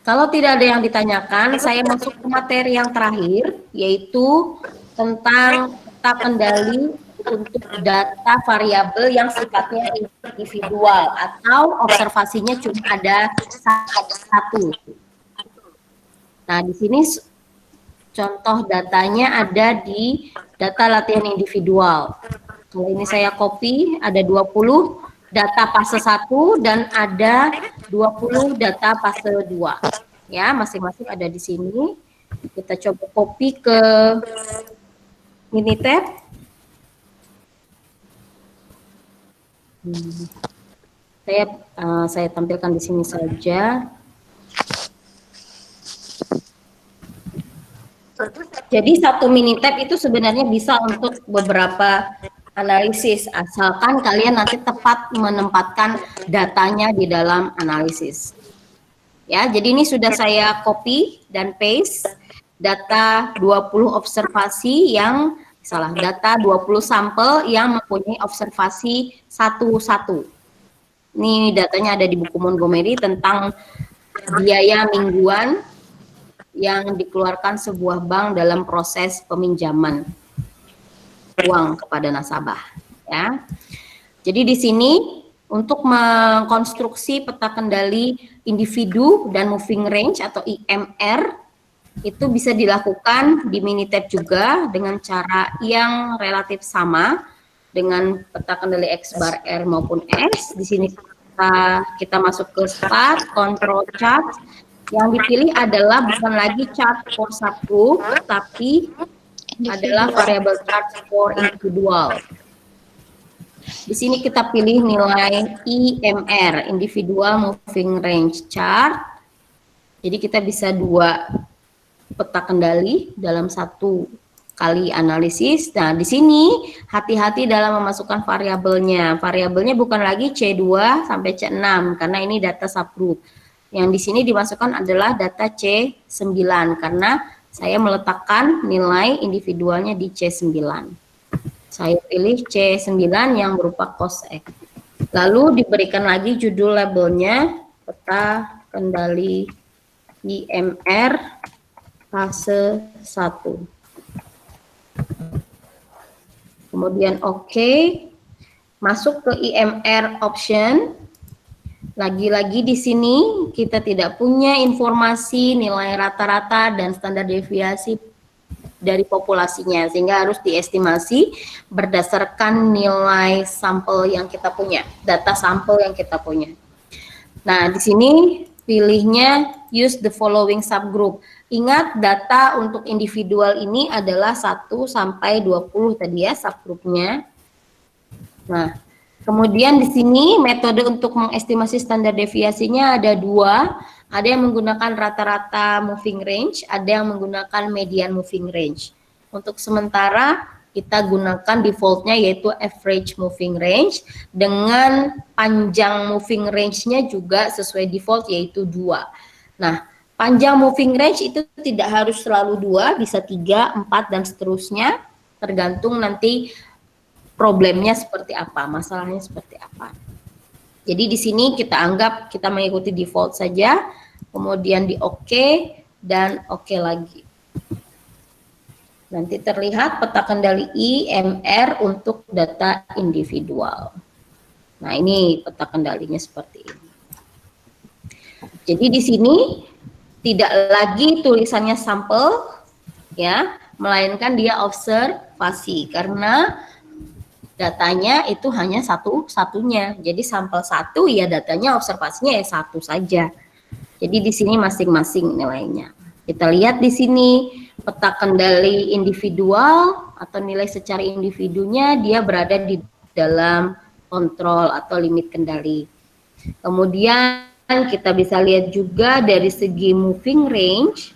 kalau tidak ada yang ditanyakan, saya masuk ke materi yang terakhir, yaitu tentang peta kendali untuk data variabel yang sifatnya individual atau observasinya cuma ada satu. Nah, di sini contoh datanya ada di data latihan individual. Kalau ini saya copy, ada 20 data fase 1 dan ada 20 data fase 2. Ya, masing-masing ada di sini. Kita coba copy ke Minitab. Saya tampilkan di sini saja. Jadi satu Minitab itu sebenarnya bisa untuk beberapa analisis, asalkan kalian nanti tepat menempatkan datanya di dalam analisis. Ya, jadi ini sudah saya copy dan paste data 20 observasi yang data 20 sampel yang mempunyai observasi satu-satu. Ini datanya ada di buku Montgomery tentang biaya mingguan yang dikeluarkan sebuah bank dalam proses peminjaman uang kepada nasabah, ya. Jadi di sini untuk mengkonstruksi peta kendali individu dan moving range atau IMR itu bisa dilakukan di Minitab juga dengan cara yang relatif sama dengan peta kendali X bar R maupun S. Di sini kita masuk ke start, control chart. Yang dipilih adalah bukan lagi chart for subgroup, tapi adalah variable chart for individual. Di sini kita pilih nilai IMR, Individual Moving Range Chart. Jadi kita bisa 2 peta kendali dalam 1 kali analisis. Nah, di sini hati-hati dalam memasukkan variabelnya. Variabelnya bukan lagi C2 sampai C6 karena ini data subgroup. Yang di sini dimasukkan adalah data C9 karena saya meletakkan nilai individualnya di C9. Saya pilih C9 yang berupa cos X. Lalu diberikan lagi judul labelnya peta kendali IMR fase 1. Kemudian masuk ke IMR option. Lagi-lagi di sini kita tidak punya informasi nilai rata-rata dan standar deviasi dari populasinya, sehingga harus diestimasi berdasarkan nilai sampel yang kita punya, data sampel yang kita punya. Nah, di sini pilihnya use the following subgroup. Ingat, data untuk individual ini adalah 1 sampai 20 tadi ya subgroupnya. Nah, kemudian di sini metode untuk mengestimasi standar deviasinya ada 2. Ada yang menggunakan rata-rata moving range, ada yang menggunakan median moving range. Untuk sementara kita gunakan defaultnya yaitu average moving range dengan panjang moving range-nya juga sesuai default yaitu 2. Nah, panjang moving range itu tidak harus selalu 2, bisa 3, 4 dan seterusnya, tergantung nanti problemnya seperti apa, masalahnya seperti apa. Jadi di sini kita anggap kita mengikuti default saja, kemudian di OK dan OK lagi. Nanti terlihat peta kendali IMR untuk data individual. Nah, ini peta kendalinya seperti ini. Jadi di sini tidak lagi tulisannya sampel ya, melainkan dia observasi karena datanya itu hanya satu-satunya. Jadi sampel 1 ya datanya observasinya ya 1 saja. Jadi di sini masing-masing nilainya. Kita lihat di sini peta kendali individual atau nilai secara individunya dia berada di dalam kontrol atau limit kendali. Kemudian kita bisa lihat juga dari segi moving range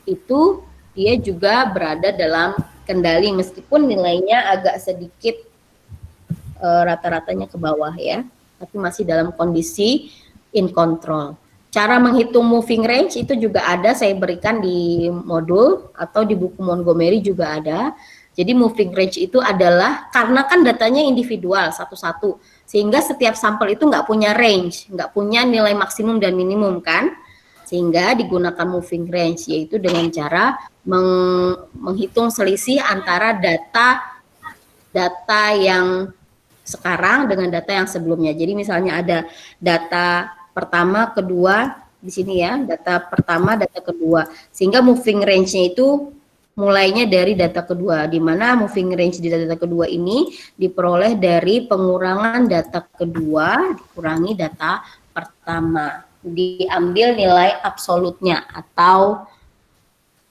itu dia juga berada dalam kendali meskipun nilainya agak sedikit rata-ratanya ke bawah ya, tapi masih dalam kondisi in control. Cara menghitung moving range itu juga ada, saya berikan di modul atau di buku Montgomery juga ada. Jadi moving range itu adalah karena kan datanya individual satu-satu, sehingga setiap sampel itu nggak punya range, nggak punya nilai maksimum dan minimum kan, sehingga digunakan moving range yaitu dengan cara menghitung selisih antara data yang sekarang dengan data yang sebelumnya. Jadi misalnya ada data pertama, kedua di sini ya, data pertama, data kedua, sehingga moving range-nya itu mulainya dari data kedua, di mana moving range di data kedua ini diperoleh dari pengurangan data kedua dikurangi data pertama, diambil nilai absolutnya atau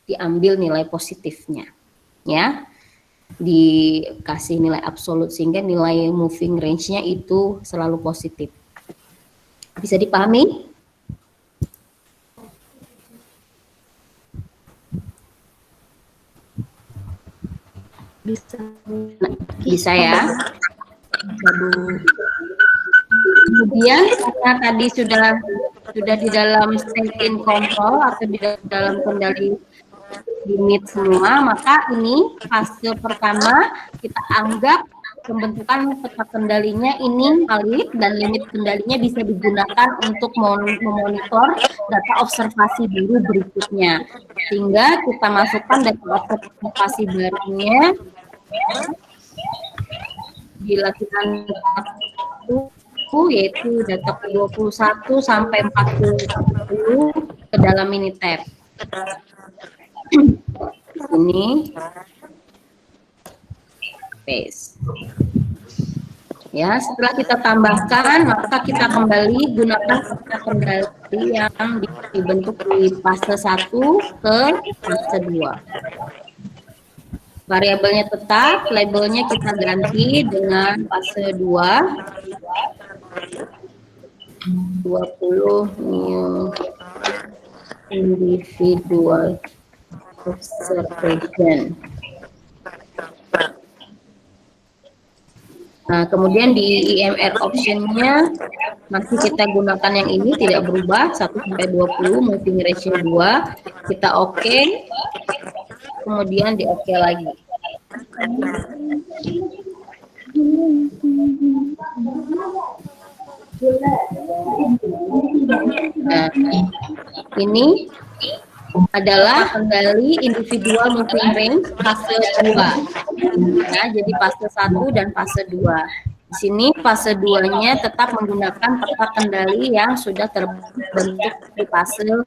diambil nilai positifnya, ya. Dikasih nilai absolut sehingga nilai moving range-nya itu selalu positif. Bisa dipahami? Bisa. Nah, bisa ya. Kemudian karena tadi sudah di dalam state in control atau di dalam kendali limit semua, maka ini fase pertama kita anggap pembentukan peta kendalinya ini valid dan limit kendalinya bisa digunakan untuk memonitor data observasi baru berikutnya, sehingga kita masukkan data observasi barunya di latihan yaitu data ke-21 sampai 40 ke dalam Minitab. Ini paste. Ya, setelah kita tambahkan, maka kita kembali gunakan peta kendali yang dibentuk di fase 1 ke fase 2. Variabelnya tetap, labelnya kita ganti dengan fase 2, 20 new individual observation. Nah, kemudian di IMR optionnya masih kita gunakan yang ini, tidak berubah, 1-20, moving ratio 2, kita oke, kemudian di oke lagi. Nah, ini adalah kendali individual moving range fase 2. Ya, jadi fase 1 dan fase 2. Di sini fase 2-nya tetap menggunakan peta kendali yang sudah terbentuk di fase 1.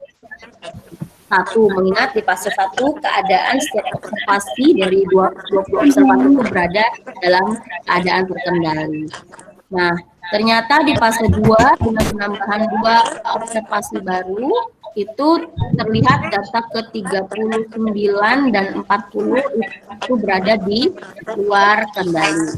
Mengingat di fase 1 keadaan setiap observasi dari 20 observasi itu berada dalam keadaan terkendali. Nah, ternyata di fase 2 dengan penambahan 2 observasi baru itu terlihat data ke-39 dan 40 itu berada di luar kendali.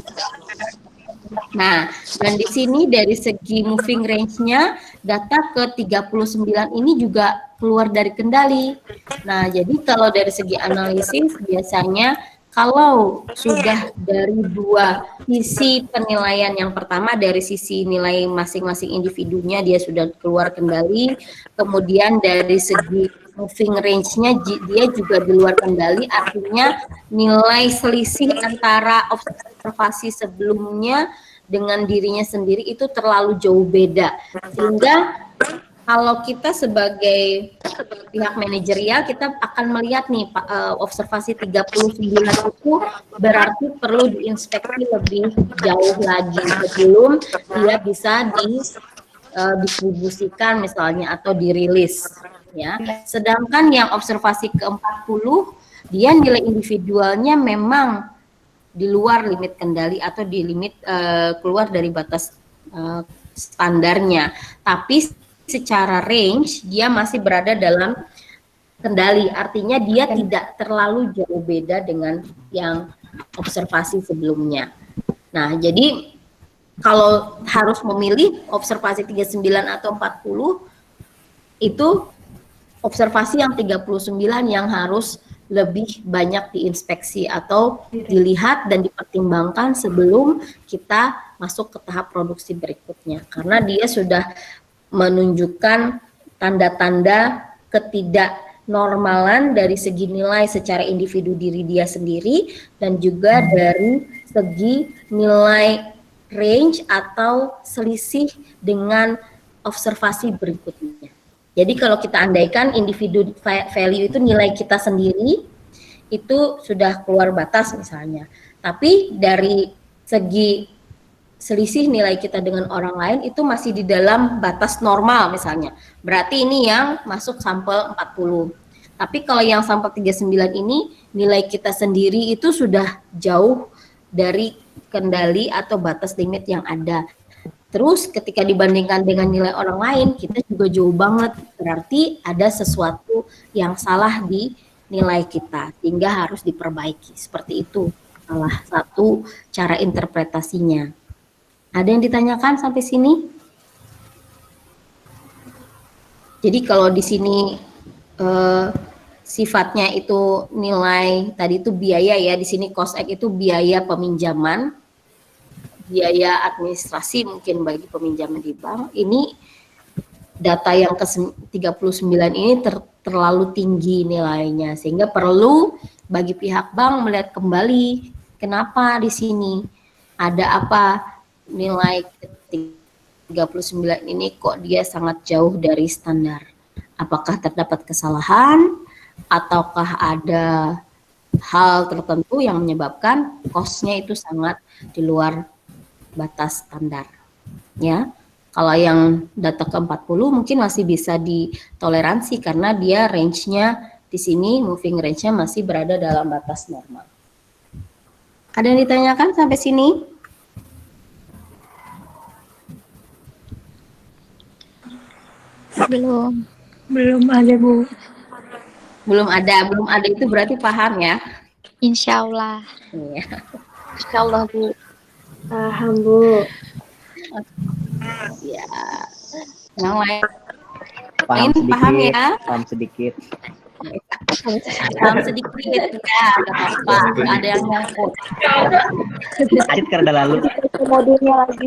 Nah, dan di sini dari segi moving range-nya data ke-39 ini juga keluar dari kendali. Nah, jadi kalau dari segi analisis biasanya kalau sudah dari dua sisi penilaian, yang pertama dari sisi nilai masing-masing individunya dia sudah keluar kendali, kemudian dari segi moving range-nya dia juga di luar kendali, artinya nilai selisih antara observasi sebelumnya dengan dirinya sendiri itu terlalu jauh beda, sehingga kalau kita sebagai pihak manajerial kita akan melihat nih observasi 39 itu berarti perlu diinspeksi lebih jauh lagi sebelum dia bisa didistribusikan misalnya atau dirilis ya. Sedangkan yang observasi ke-40 dia nilai individualnya memang di luar limit kendali atau di limit keluar dari batas standarnya, tapi secara range dia masih berada dalam kendali, artinya dia tidak terlalu jauh beda dengan yang observasi sebelumnya. Nah, jadi kalau harus memilih observasi 39 atau 40, itu observasi yang 39 yang harus lebih banyak diinspeksi atau dilihat dan dipertimbangkan sebelum kita masuk ke tahap produksi berikutnya, karena dia sudah menunjukkan tanda-tanda ketidaknormalan dari segi nilai secara individu diri dia sendiri dan juga dari segi nilai range atau selisih dengan observasi berikutnya. Jadi kalau kita andaikan individu value itu nilai kita sendiri itu sudah keluar batas misalnya, tapi dari segi selisih nilai kita dengan orang lain itu masih di dalam batas normal misalnya, berarti ini yang masuk sampel 40. Tapi kalau yang sampel 39 ini nilai kita sendiri itu sudah jauh dari kendali atau batas limit yang ada. Terus ketika dibandingkan dengan nilai orang lain kita juga jauh banget, berarti ada sesuatu yang salah di nilai kita sehingga harus diperbaiki. Seperti itu salah satu cara interpretasinya. Ada yang ditanyakan sampai sini? Jadi kalau di sini sifatnya itu nilai tadi itu biaya ya, di sini cost X itu biaya peminjaman, biaya administrasi mungkin bagi peminjaman di bank. Ini data yang ke-39 ini terlalu tinggi nilainya sehingga perlu bagi pihak bank melihat kembali kenapa di sini ada apa nilai 39 ini kok dia sangat jauh dari standar. Apakah terdapat kesalahan ataukah ada hal tertentu yang menyebabkan cost-nya itu sangat di luar batas standar. Ya. Kalau yang data ke-40 mungkin masih bisa ditoleransi karena dia range-nya di sini moving range-nya masih berada dalam batas normal. Ada yang ditanyakan sampai sini? Belum. Belum ada, Bu. Belum ada itu berarti paham ya? Insya Allah. Iya. Insya Allah, Bu. Paham, Bu. Ya. Yang lain Paham sedikit, paham ya? paham sedikit. Paham sedikit ya, nggak apa-apa. Nggak ada yang nyangkut. Sedikit karena lalu. Modulnya lagi.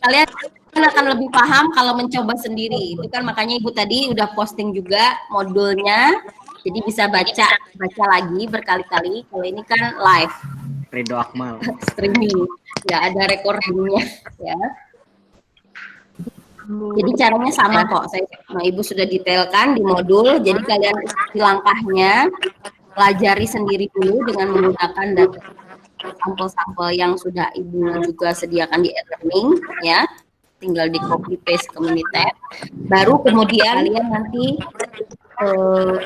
Kalian akan lebih paham kalau mencoba sendiri. Itu kan makanya Ibu tadi udah posting juga modulnya. Jadi bisa baca lagi berkali-kali. Kalau ini kan live Ridho Akmal. streaming, nggak ada recordingnya ya. Jadi caranya sama kok. Ibu sudah detailkan di modul. Jadi kalian ikuti langkahnya, pelajari sendiri dulu dengan menggunakan data sampel-sampel yang sudah Ibu juga sediakan di e-learning ya. Tinggal di copy paste ke Minitab. Baru kemudian kalian nanti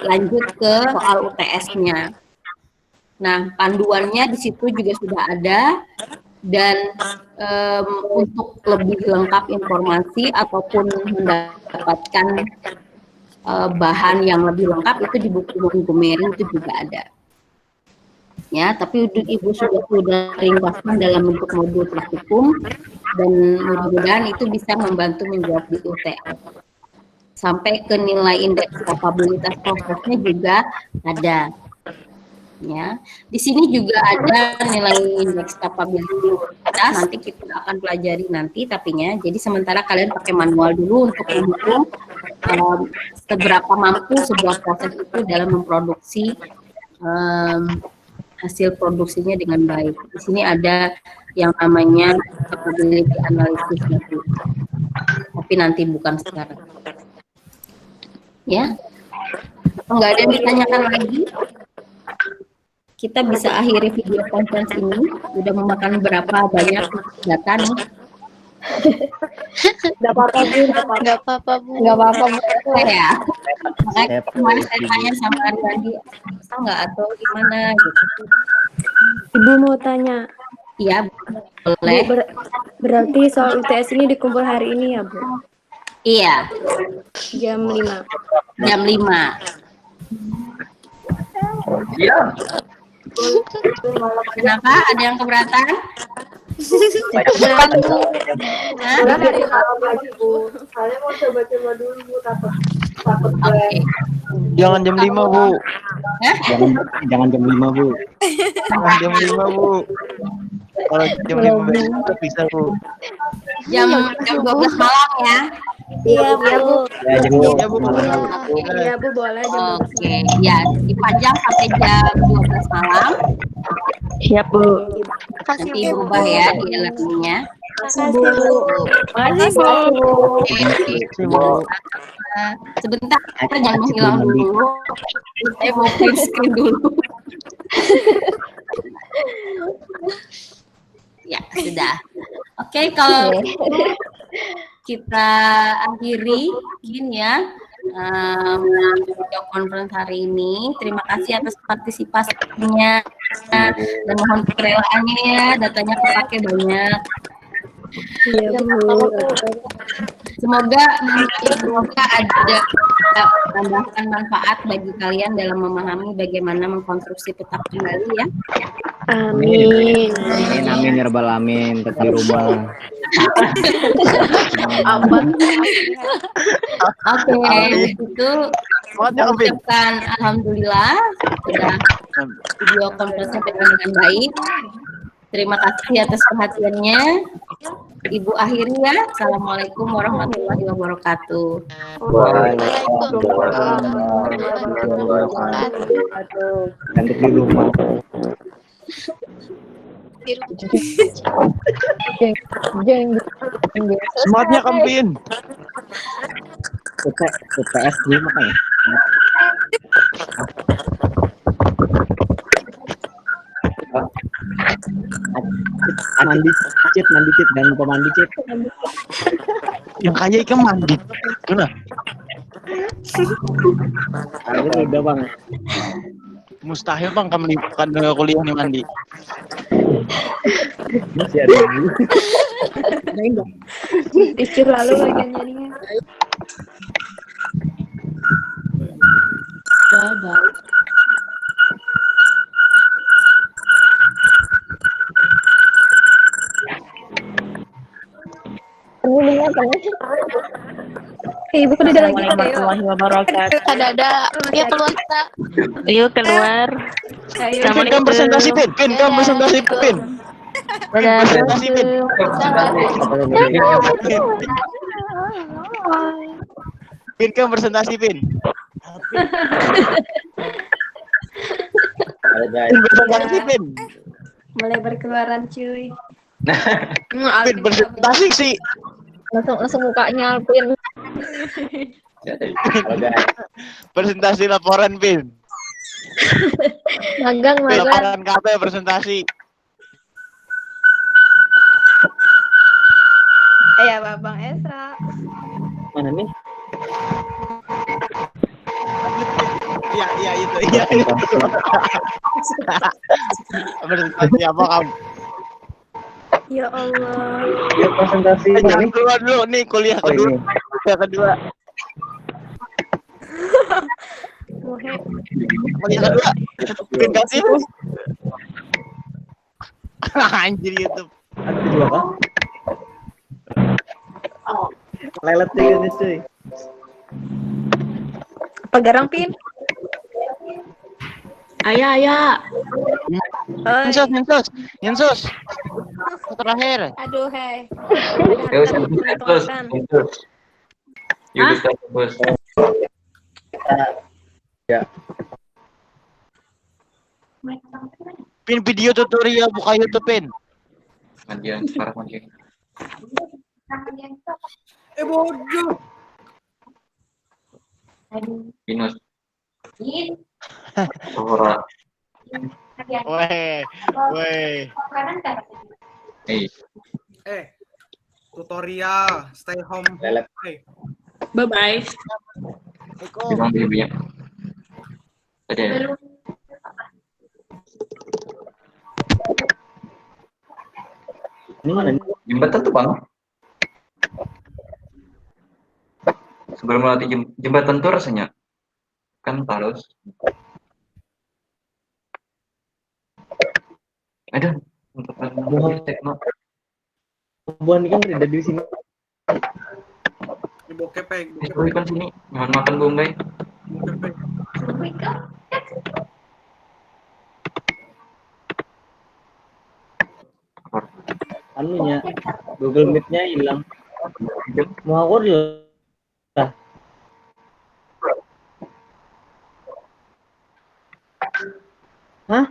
lanjut ke soal UTS-nya. Nah, panduannya di situ juga sudah ada. Dan untuk lebih lengkap informasi ataupun mendapatkan bahan yang lebih lengkap itu di buku Montgomery itu juga ada. Ya, tapi Ibu sudah ringkaskan dalam bentuk modul praktikum dan mudah-mudahan itu bisa membantu menjawab di UTS. Sampai ke nilai indeks kapabilitas prosesnya juga ada. Ya, di sini juga ada nilai indeks kapabilitas, nanti kita akan pelajari nanti tapinya. Jadi sementara kalian pakai manual dulu untuk menghitung seberapa mampu sebuah proses itu dalam memproduksi hasil produksinya dengan baik. Di sini ada yang namanya capability analysis nanti, tapi nanti bukan sekarang. Ya, enggak ada yang ditanyakan lagi. Kita bisa akhiri video conference ini. Udah memakan berapa banyak data nih? Nggak apa-apa, Bu. Nggak apa-apa, Bu. Nggak apa-apa, Bu. Ya. Makanya kemarin saya tanya sama Arwandi, bisa nggak atau gimana gitu. Ibu mau tanya. Iya, boleh. Berarti soal UTS ini dikumpul hari ini ya, Bu? Iya, Jam 5. jam 5. Iya. Kenapa? Ada yang keberatan? Hah? Soalnya mau coba-coba dulu, Bu, takut Oke. Jangan jam 5, Bu. Hah? Jangan jam 5, Bu. Jangan jam 5, Bu. Kalau jam 5 besok bisa, Bu. Jam 12 malam ya. Iya, Bu. Ya, jam Iya, Bu. Iya, Bu, boleh jam 12. Oke, ya dipajang sampai jam 12 malam. Siap, Bu. Nanti berubah ya di e-learning-nya. Makasih, Bu. Oke. Bu. Sebentar, jangan menghilang dulu. Saya mau print screen dulu. Ya, sudah. Oke, kalau kita akhiri gini ya video conference hari ini. Terima kasih atas partisipasinya dan mohon kerelaannya ya, datanya kepake banyak. Iya, Bu. Semoga ada tambahan manfaat bagi kalian dalam memahami bagaimana mengkonstruksi peta kendali ya. Amin. Amin ya rabbal alamin. Tetap di rumah. Oke, itu ucapkan alhamdulillah sudah video conference dengan baik. Terima kasih atas perhatiannya. Ibu akhiri ya. Assalamualaikum warahmatullahi wabarakatuh. Cantik di rumah. Semangatnya Kampin. UTS 5 kan ya? Mandi cit, dan lupa mandi cit. Yang kaya ikan mandi. Gimana? Udah bang. Mustahil bang kamu lipat kuliah nih mandi. Masih ada. Dicur lalu bagian jadinya. Ibu kan udah lagi Warahmatullahi wabarakatuh. ada ya keluar kita. Yuk keluar. Pin, kamu presentasi, Pin. Pin, kamu presentasi, Pin. Pin, presentasi, Pin. Pin, kamu presentasi, Pin. Pin, presentasi, Pin. Mulai berkeluaran cuy. Pin, presentasi sih. Langsung mukanya Alvin. Presentasi laporan, Pin. Magang. Laporan KB presentasi. Ya, Bang Esra. Mana nih? Iya itu. Presentasi apa kamu? Ya Allah. Ya presentasi Jangan ini. keluar dulu nih kuliah Oh, kedua. ini. Kuliah kedua. Kuliah kedua. Pin kasih. Anjir YouTube. Ada dua kah? Lelet juga nih cuy. Apa garang, Pin? Ayah. Yensus. Terakhir. Aduh, hei. Ya. Pin video tutorial buka YouTube, Pin. Bodoh. Pinus. Weh. Tutorial stay home. Lelet. Bye bye. Bang bibinya. Tadi. Ini mana nih? Jembatan tuh bang. Sebelum melatih jembatan tuh rasanya kan harus. Ada. Buan ini kan tidak di sini. Ini bokep. Kan sini makan gonggay. Anunya Google Meet-nya hilang. Mau aku lah. Hah?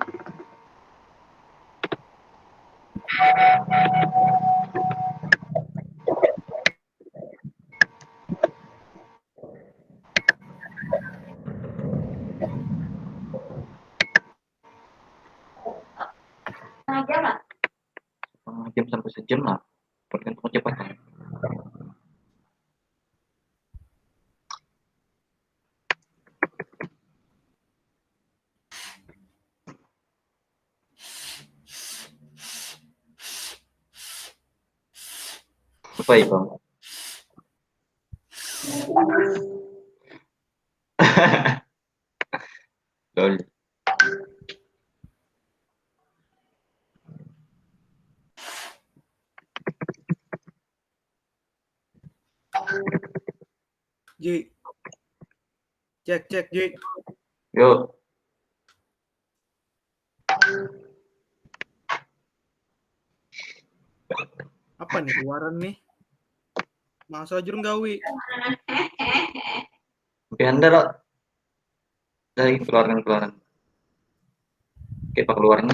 Jam sampai sejam lah, tergantung kecepatan. Apa ya bang? Lol. Ji. Cek Ji. Yuk. Apa nih keluaran nih? Masa aja nggawi. Oke Anda loh. Dari keluaran. Oke pak keluaran.